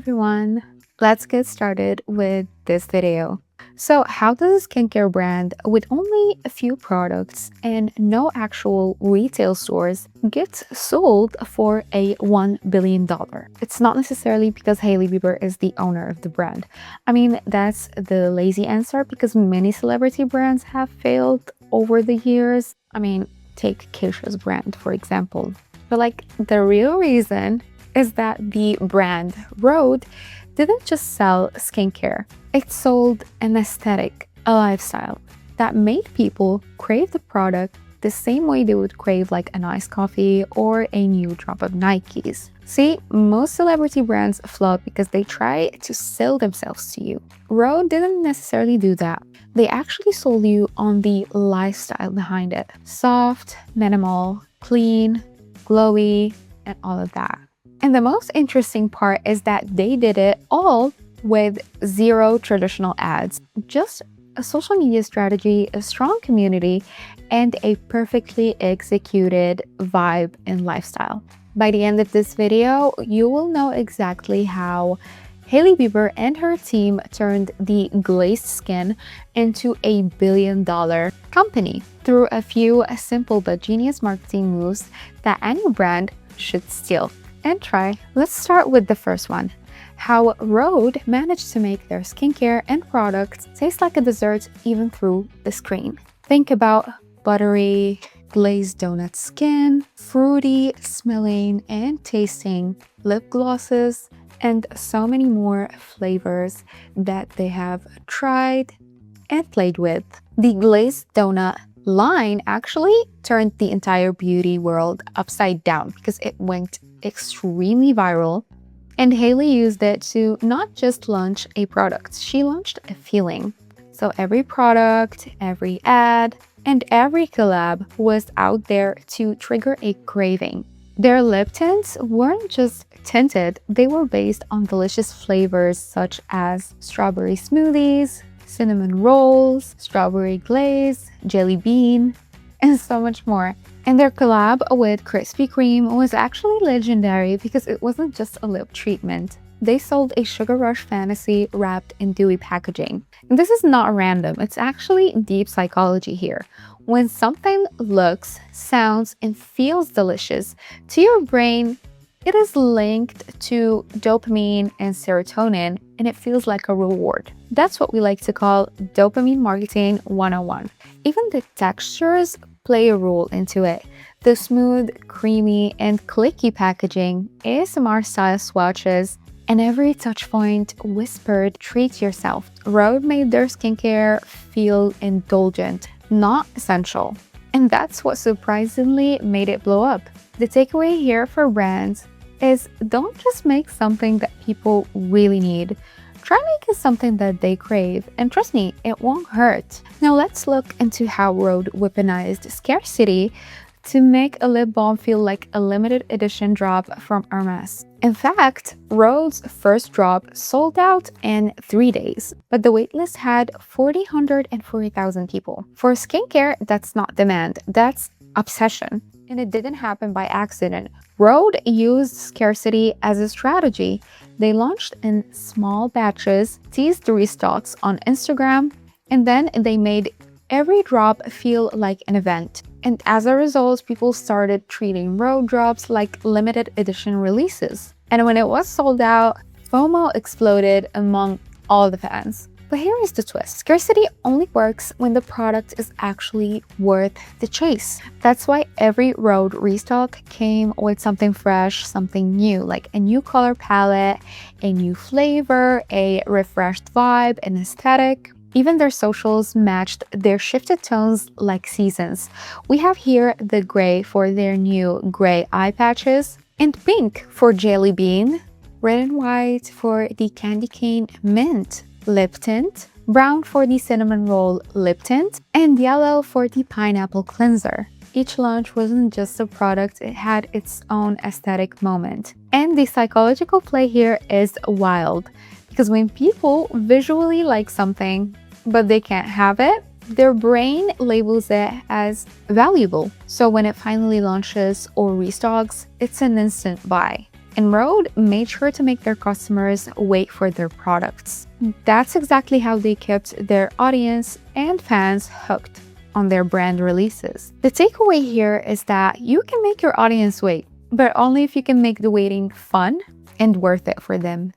everyone, let's get started with this video. So how does a skincare brand with only a few products and no actual retail stores get sold for a $1 billion? It's not necessarily because Hailey Bieber is the owner of the brand. I mean, that's the lazy answer because many celebrity brands have failed over the years. I mean, take Keisha's brand, for example. But the real reason is that the brand Rhode didn't just sell skincare. It sold an aesthetic, a lifestyle that made people crave the product the same way they would crave a nice coffee or a new drop of Nikes. See, most celebrity brands flop because they try to sell themselves to you. Rhode didn't necessarily do that. They actually sold you on the lifestyle behind it. Soft, minimal, clean, glowy, and all of that. And the most interesting part is that they did it all with zero traditional ads, just a social media strategy, a strong community, and a perfectly executed vibe and lifestyle. By the end of this video, you will know exactly how Hailey Bieber and her team turned the glazed skin into a billion-dollar company through a few simple but genius marketing moves that any brand should steal and try. Let's start with the first one. How Rhode managed to make their skincare and products taste like a dessert even through the screen. Think about buttery, glazed donut skin, fruity smelling and tasting lip glosses, and so many more flavors that they have tried and played with. The glazed donut line actually turned the entire beauty world upside down because it went extremely viral, and Hailey used it to not just launch a product, she launched a feeling. So every product, every ad, and every collab was out there to trigger a craving. Their lip tints weren't just tinted, they were based on delicious flavors such as strawberry smoothies, cinnamon rolls, strawberry glaze, jelly bean, and so much more. And their collab with Krispy Kreme was actually legendary because it wasn't just a lip treatment. They sold a sugar rush fantasy wrapped in dewy packaging. And this is not random, it's actually deep psychology here. When something looks, sounds, and feels delicious to your brain, it is linked to dopamine and serotonin, and it feels like a reward. That's what we like to call dopamine marketing 101. Even the textures play a role into it. The smooth, creamy, and clicky packaging, ASMR style swatches, and every touch point whispered, treat yourself. Rhode made their skincare feel indulgent, not essential. And that's what surprisingly made it blow up. The takeaway here for brands is don't just make something that people really need. Try making something that they crave, and trust me, it won't hurt. Now let's look into how Rhode weaponized scarcity to make a lip balm feel like a limited edition drop from Hermes. In fact, Rhode's first drop sold out in 3 days, but the waitlist had 440,000 people. For skincare, that's not demand, that's obsession. And it didn't happen by accident. Rhode used scarcity as a strategy. They launched in small batches, teased restocks on Instagram, and then they made every drop feel like an event. And as a result, people started treating Rhode drops like limited edition releases. And when it was sold out, FOMO exploded among all the fans. But here is the twist. Scarcity only works when the product is actually worth the chase. That's why every Rhode restock came with something fresh, something new, like a new color palette, a new flavor, a refreshed vibe, an aesthetic. Even their socials matched their shifted tones like seasons. We have here the gray for their new gray eye patches, and pink for jelly bean, red and white for the candy cane mint lip tint, brown for the cinnamon roll lip tint, and yellow for the pineapple cleanser. Each launch wasn't just a product, it had its own aesthetic moment. And the psychological play here is wild, because when people visually like something, but they can't have it, their brain labels it as valuable. So when it finally launches or restocks, it's an instant buy. And Rhode made sure to make their customers wait for their products. That's exactly how they kept their audience and fans hooked on their brand releases. The takeaway here is that you can make your audience wait, but only if you can make the waiting fun and worth it for them.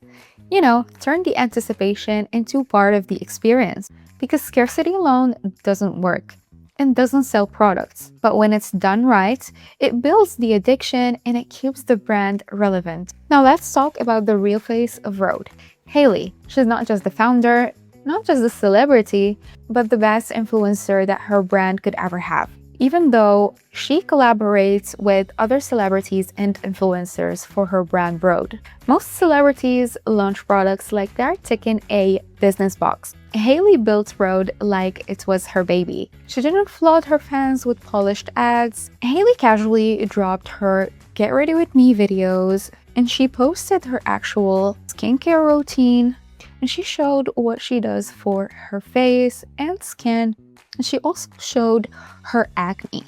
Turn the anticipation into part of the experience, because scarcity alone doesn't work and doesn't sell products. But when it's done right, it builds the addiction and it keeps the brand relevant. Now let's talk about the real face of Rhode, Hailey. She's not just the founder, not just the celebrity, but the best influencer that her brand could ever have. Even though she collaborates with other celebrities and influencers for her brand Rhode. Most celebrities launch products like they're ticking a business box. Hailey built Rhode like it was her baby. She didn't flood her fans with polished ads. Hailey casually dropped her Get Ready With Me videos, and she posted her actual skincare routine, and she showed what she does for her face and skin. And she also showed her acne.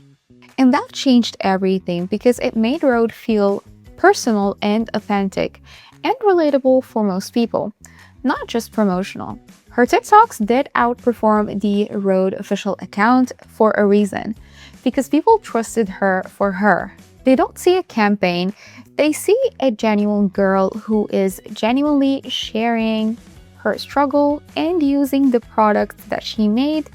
And that changed everything because it made Rhode feel personal and authentic and relatable for most people, not just promotional. Her TikToks did outperform the Rhode official account for a reason, because people trusted her for her. They don't see a campaign, they see a genuine girl who is genuinely sharing her struggle and using the product that she made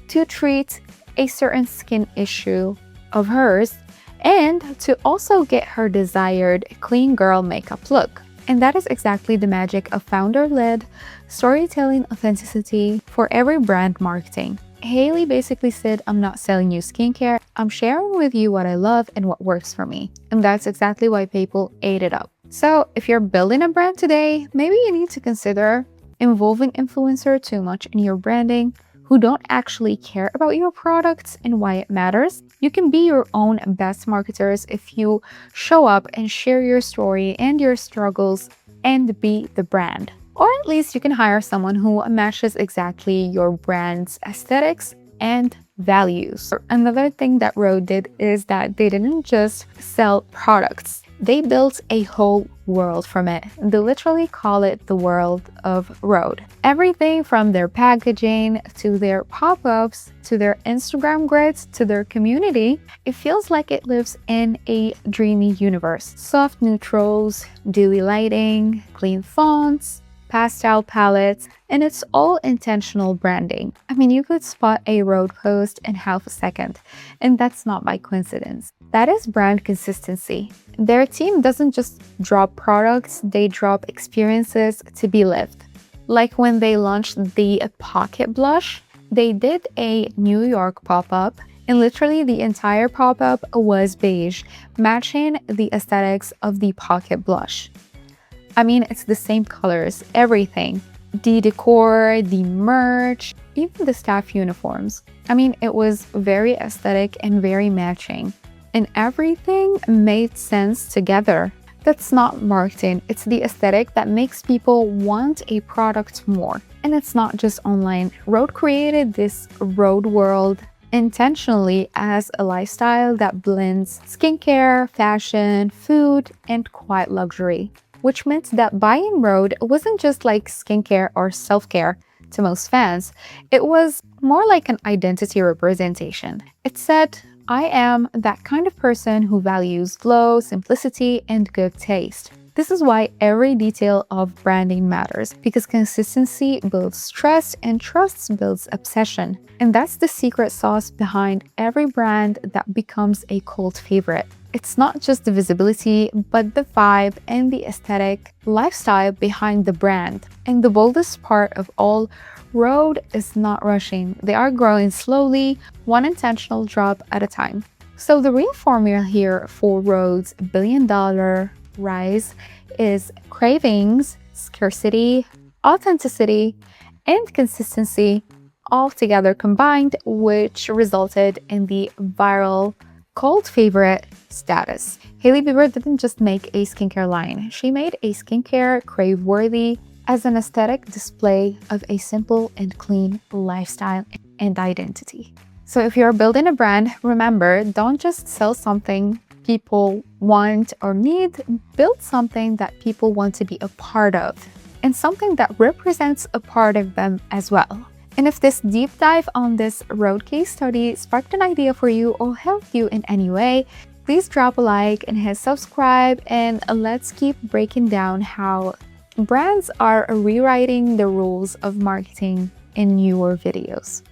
to treat a certain skin issue of hers and to also get her desired clean girl makeup look. And that is exactly the magic of founder-led storytelling authenticity for every brand marketing. Hailey basically said, I'm not selling you skincare, I'm sharing with you what I love and what works for me. And that's exactly why people ate it up. So if you're building a brand today, maybe you need to consider involving influencer too much in your branding who don't actually care about your products and why it matters. You can be your own best marketers if you show up and share your story and your struggles and be the brand. Or at least you can hire someone who matches exactly your brand's aesthetics and values. Another thing that Rhode did is that they didn't just sell products. They built a whole world from it. They literally call it the world of Rhode. Everything from their packaging to their pop-ups to their Instagram grids to their community, it feels like it lives in a dreamy universe. Soft neutrals, dewy lighting, clean fonts, pastel palettes, and it's all intentional branding. I mean, you could spot a Rhode post in half a second, and that's not by coincidence. That is brand consistency. Their team doesn't just drop products, they drop experiences to be lived. Like when they launched the Pocket Blush, they did a New York pop-up, and literally the entire pop-up was beige, matching the aesthetics of the Pocket Blush. I mean, it's the same colors, everything. The decor, the merch, even the staff uniforms. I mean, it was very aesthetic and very matching. And everything made sense together. That's not marketing, it's the aesthetic that makes people want a product more. And it's not just online. Rhode created this Rhode world intentionally as a lifestyle that blends skincare, fashion, food, and quiet luxury. Which meant that buying Rhode wasn't just like skincare or self-care to most fans. It was more like an identity representation. It said, I am that kind of person who values glow, simplicity, and good taste. This is why every detail of branding matters, because consistency builds trust and trust builds obsession. And that's the secret sauce behind every brand that becomes a cult favorite. It's not just the visibility, but the vibe and the aesthetic lifestyle behind the brand. And the boldest part of all, Rhode is not rushing. They are growing slowly, one intentional drop at a time. So the real formula here for Rhode's billion-dollar rise is cravings, scarcity, authenticity, and consistency all together combined, which resulted in the viral cult favorite status. Hailey Bieber didn't just make a skincare line. She made a skincare crave-worthy as an aesthetic display of a simple and clean lifestyle and identity. So if you're building a brand, remember, don't just sell something, people want or need, build something that people want to be a part of, and something that represents a part of them as well. And if this deep dive on this Rhode case study sparked an idea for you or helped you in any way, please drop a like and hit subscribe, and let's keep breaking down how brands are rewriting the rules of marketing in newer videos.